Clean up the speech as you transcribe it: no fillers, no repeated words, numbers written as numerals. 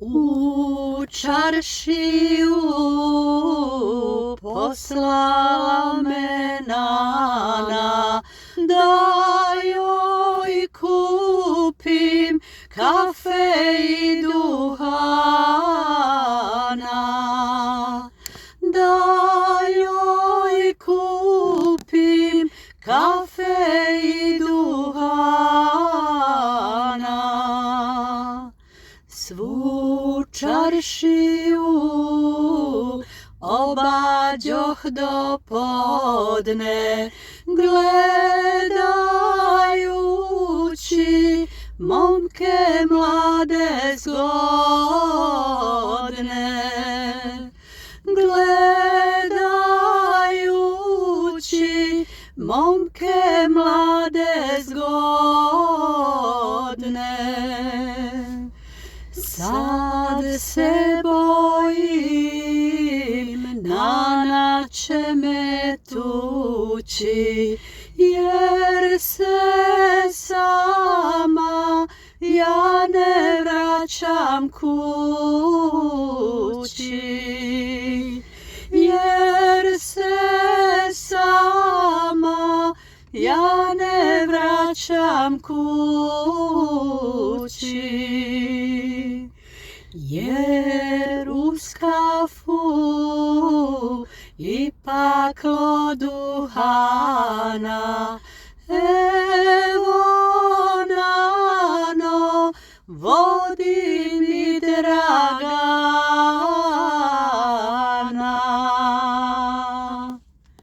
U čaršiju poslala me Nana, da joj kupim kafe i duhana, da joj kupim kafe i duhana. Svu čaršiju obađoh do podne, gledajući momke mlade zgodne, gledajući momke mlade zgodne. Sad se bojim, Nana će me tući, jer se sama ja ne vraćam kući, jer se sama ja ne vraćam kući, jer uz kafu i paklo duhana